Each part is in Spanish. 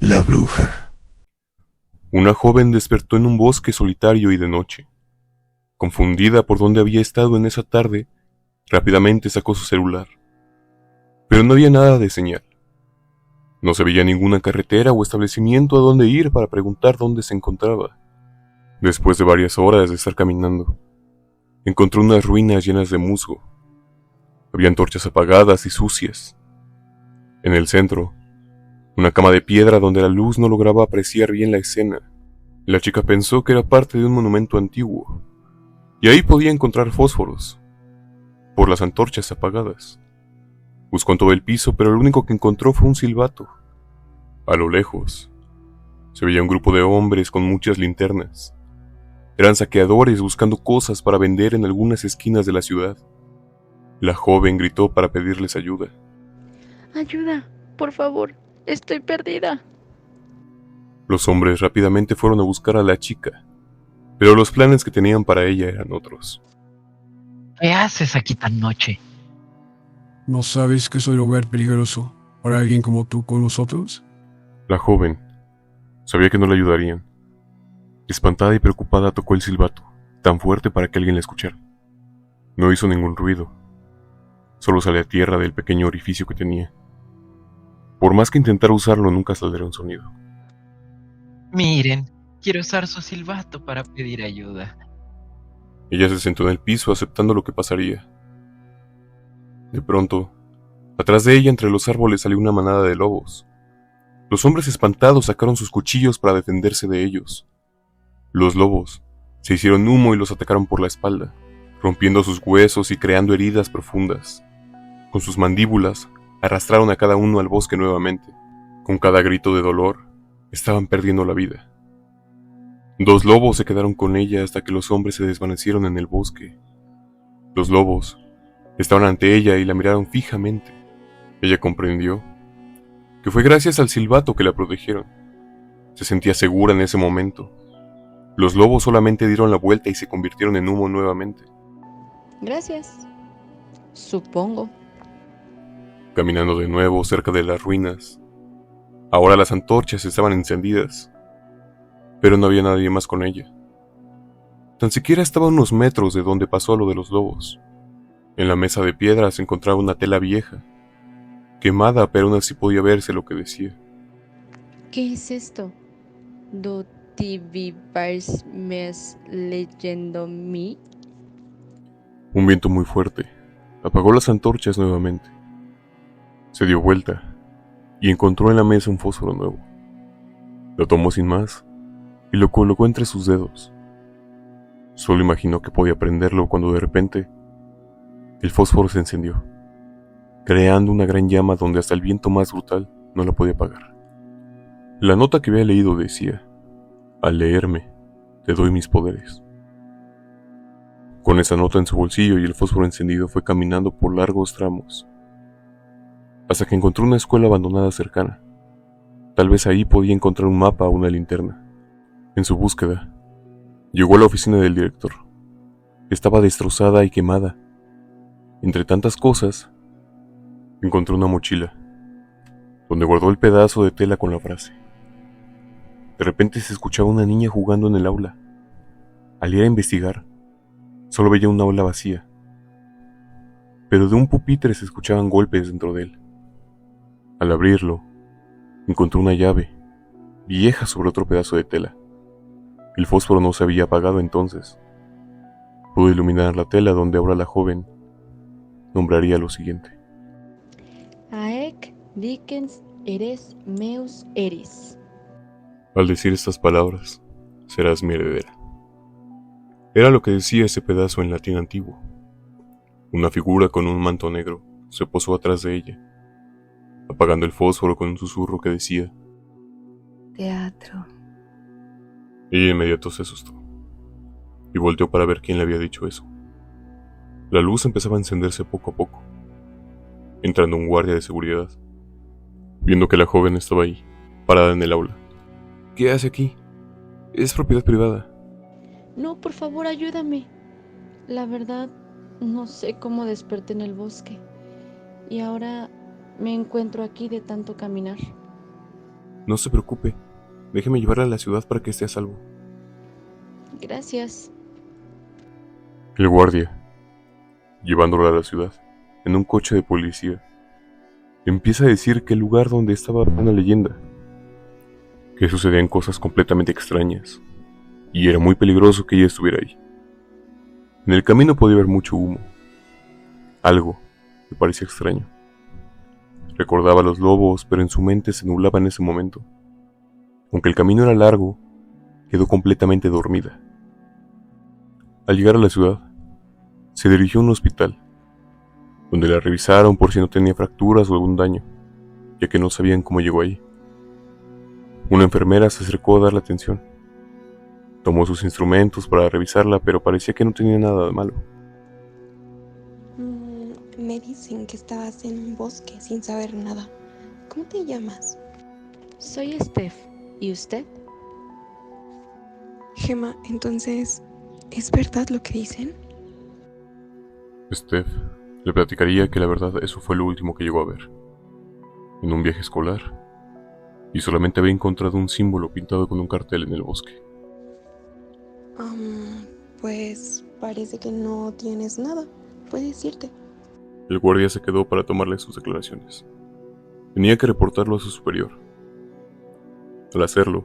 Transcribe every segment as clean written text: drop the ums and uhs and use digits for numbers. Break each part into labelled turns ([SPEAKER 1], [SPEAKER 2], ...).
[SPEAKER 1] La bruja.
[SPEAKER 2] Una joven despertó en un bosque solitario y de noche. Confundida por dónde había estado en esa tarde, rápidamente sacó su celular. Pero no había nada de señal. No se veía ninguna carretera o establecimiento a dónde ir para preguntar dónde se encontraba. Después de varias horas de estar caminando, encontró unas ruinas llenas de musgo. Había antorchas apagadas y sucias. En el centro, una cama de piedra donde la luz no lograba apreciar bien la escena. La chica pensó que era parte de un monumento antiguo, y ahí podía encontrar fósforos, por las antorchas apagadas. Buscó en todo el piso, pero lo único que encontró fue un silbato. A lo lejos, se veía un grupo de hombres con muchas linternas. Eran saqueadores buscando cosas para vender en algunas esquinas de la ciudad. La joven gritó para pedirles ayuda.
[SPEAKER 3] Ayuda, por favor, estoy perdida.
[SPEAKER 2] Los hombres rápidamente fueron a buscar a la chica, pero los planes que tenían para ella eran otros.
[SPEAKER 4] ¿Qué haces aquí tan noche?
[SPEAKER 1] ¿No sabes que soy lugar peligroso para alguien como tú con nosotros?
[SPEAKER 2] La joven sabía que no le ayudarían. Espantada y preocupada tocó el silbato, tan fuerte para que alguien la escuchara. No hizo ningún ruido, solo salía tierra del pequeño orificio que tenía. Por más que intentara usarlo, nunca saldría un sonido.
[SPEAKER 4] Miren, quiero usar su silbato para pedir ayuda.
[SPEAKER 2] Ella se sentó en el piso aceptando lo que pasaría. De pronto, atrás de ella entre los árboles salió una manada de lobos. Los hombres espantados sacaron sus cuchillos para defenderse de ellos. Los lobos se hicieron humo y los atacaron por la espalda, rompiendo sus huesos y creando heridas profundas. Con sus mandíbulas, arrastraron a cada uno al bosque nuevamente. Con cada grito de dolor, estaban perdiendo la vida. Dos lobos se quedaron con ella hasta que los hombres se desvanecieron en el bosque. Los lobos estaban ante ella y la miraron fijamente. Ella comprendió que fue gracias al silbato que la protegieron. Se sentía segura en ese momento. Los lobos solamente dieron la vuelta y se convirtieron en humo nuevamente.
[SPEAKER 3] Gracias. Supongo.
[SPEAKER 2] Caminando de nuevo cerca de las ruinas. Ahora las antorchas estaban encendidas, pero no había nadie más con ella. Tan siquiera estaba a unos metros de donde pasó lo de los lobos. En la mesa de piedra se encontraba una tela vieja, quemada, pero aún así podía verse lo que decía.
[SPEAKER 3] ¿Qué es esto? ¿Do ti vivais mes leyendo mi?
[SPEAKER 2] Un viento muy fuerte apagó las antorchas nuevamente. Se dio vuelta y encontró en la mesa un fósforo nuevo. Lo tomó sin más y lo colocó entre sus dedos. Solo imaginó que podía prenderlo cuando de repente el fósforo se encendió, creando una gran llama donde hasta el viento más brutal no la podía apagar. La nota que había leído decía: al leerme, te doy mis poderes. Con esa nota en su bolsillo y el fósforo encendido fue caminando por largos tramos, hasta que encontró una escuela abandonada cercana. Tal vez ahí podía encontrar un mapa o una linterna. En su búsqueda, llegó a la oficina del director. Estaba destrozada y quemada. Entre tantas cosas, encontró una mochila, donde guardó el pedazo de tela con la frase. De repente se escuchaba una niña jugando en el aula. Al ir a investigar, solo veía una aula vacía, pero de un pupitre se escuchaban golpes dentro de él. Al abrirlo, encontró una llave, vieja sobre otro pedazo de tela. El fósforo no se había apagado entonces. Pudo iluminar la tela donde ahora la joven nombraría lo siguiente.
[SPEAKER 3] Aec Dickens eres meus eris.
[SPEAKER 2] Al decir estas palabras, serás mi heredera. Era lo que decía ese pedazo en latín antiguo. Una figura con un manto negro se posó atrás de ella, apagando el fósforo con un susurro que decía.
[SPEAKER 5] Teatro.
[SPEAKER 2] Ella de inmediato se asustó y volteó para ver quién le había dicho eso. La luz empezaba a encenderse poco a poco, entrando un guardia de seguridad, viendo que la joven estaba ahí, parada en el aula. ¿Qué hace aquí? Es propiedad privada.
[SPEAKER 3] No, por favor, ayúdame. La verdad, no sé cómo desperté en el bosque. Y ahora me encuentro aquí de tanto caminar.
[SPEAKER 2] No se preocupe, déjeme llevarla a la ciudad para que esté a salvo.
[SPEAKER 3] Gracias.
[SPEAKER 2] El guardia, llevándola a la ciudad, en un coche de policía, empieza a decir que el lugar donde estaba era una leyenda, que sucedían cosas completamente extrañas, y era muy peligroso que ella estuviera ahí. En el camino podía ver mucho humo, algo que parecía extraño. Recordaba a los lobos, pero en su mente se nublaba en ese momento. Aunque el camino era largo, quedó completamente dormida. Al llegar a la ciudad, se dirigió a un hospital, donde la revisaron por si no tenía fracturas o algún daño, ya que no sabían cómo llegó ahí. Una enfermera se acercó a darle atención. Tomó sus instrumentos para revisarla, pero parecía que no tenía nada de malo.
[SPEAKER 6] Me dicen que estabas en un bosque sin saber nada. ¿Cómo te llamas?
[SPEAKER 3] Soy Steph. ¿Y usted?
[SPEAKER 6] Gemma, entonces, ¿es verdad lo que dicen?
[SPEAKER 2] Steph le platicaría que la verdad eso fue lo último que llegó a ver. En un viaje escolar, y solamente había encontrado un símbolo pintado con un cartel en el bosque.
[SPEAKER 6] Pues parece que no tienes nada. Puedes irte.
[SPEAKER 2] El guardia se quedó para tomarle sus declaraciones. Tenía que reportarlo a su superior. Al hacerlo,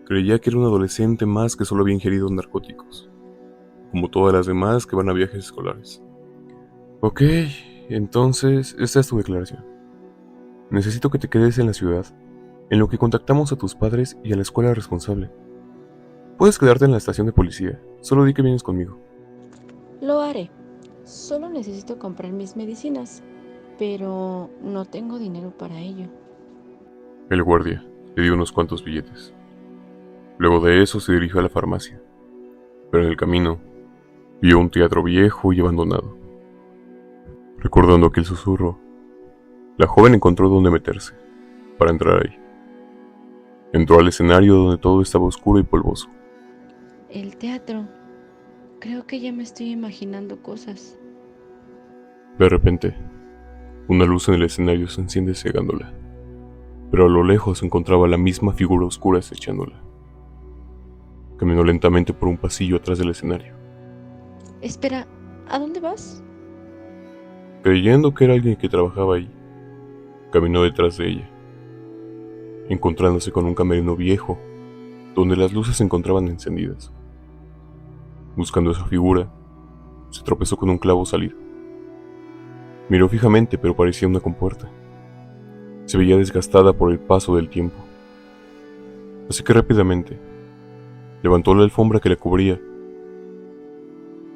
[SPEAKER 2] creía que era un adolescente más que solo había ingerido narcóticos, como todas las demás que van a viajes escolares. Ok, entonces, esta es tu declaración. Necesito que te quedes en la ciudad, en lo que contactamos a tus padres y a la escuela responsable. Puedes quedarte en la estación de policía, solo di que vienes conmigo.
[SPEAKER 3] Lo haré. Solo necesito comprar mis medicinas, pero no tengo dinero para ello.
[SPEAKER 2] El guardia le dio unos cuantos billetes. Luego de eso se dirigió a la farmacia, pero en el camino vio un teatro viejo y abandonado. Recordando aquel susurro, la joven encontró dónde meterse para entrar ahí. Entró al escenario donde todo estaba oscuro y polvoso.
[SPEAKER 3] El teatro. Creo que ya me estoy imaginando cosas.
[SPEAKER 2] De repente, una luz en el escenario se enciende cegándola, pero a lo lejos se encontraba la misma figura oscura acechándola. Caminó lentamente por un pasillo atrás del escenario,
[SPEAKER 3] Espera, ¿a dónde vas?
[SPEAKER 2] creyendo que era alguien que trabajaba ahí. Caminó detrás de ella, encontrándose con un camerino viejo, donde las luces se encontraban encendidas. Buscando esa figura, se tropezó con un clavo salido. Miró fijamente, pero parecía una compuerta. Se veía desgastada por el paso del tiempo. Así que rápidamente levantó la alfombra que la cubría,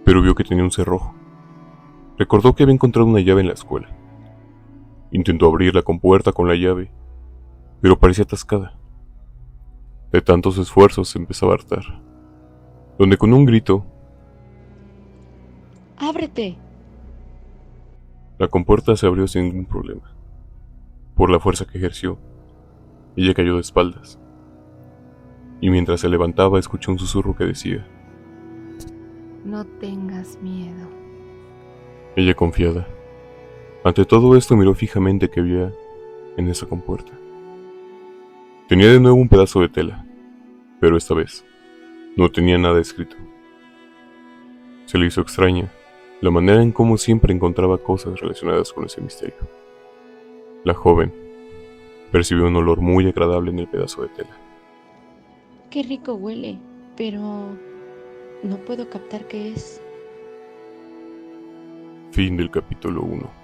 [SPEAKER 2] pero vio que tenía un cerrojo. Recordó que había encontrado una llave en la escuela. Intentó abrir la compuerta con la llave, pero parecía atascada. De tantos esfuerzos se empezaba a hartar, donde con un grito,
[SPEAKER 3] ¡Ábrete!
[SPEAKER 2] la compuerta se abrió sin ningún problema. Por la fuerza que ejerció, ella cayó de espaldas, y mientras se levantaba escuchó un susurro que decía:
[SPEAKER 5] No tengas miedo.
[SPEAKER 2] ella confiada. Ante todo esto miró fijamente que había en esa compuerta. Tenía de nuevo un pedazo de tela, pero esta vez no tenía nada escrito. Se le hizo extraña la manera en cómo siempre encontraba cosas relacionadas con ese misterio. La joven percibió un olor muy agradable en el pedazo de tela.
[SPEAKER 3] Qué rico huele, pero no puedo captar qué es.
[SPEAKER 2] Fin del capítulo 1.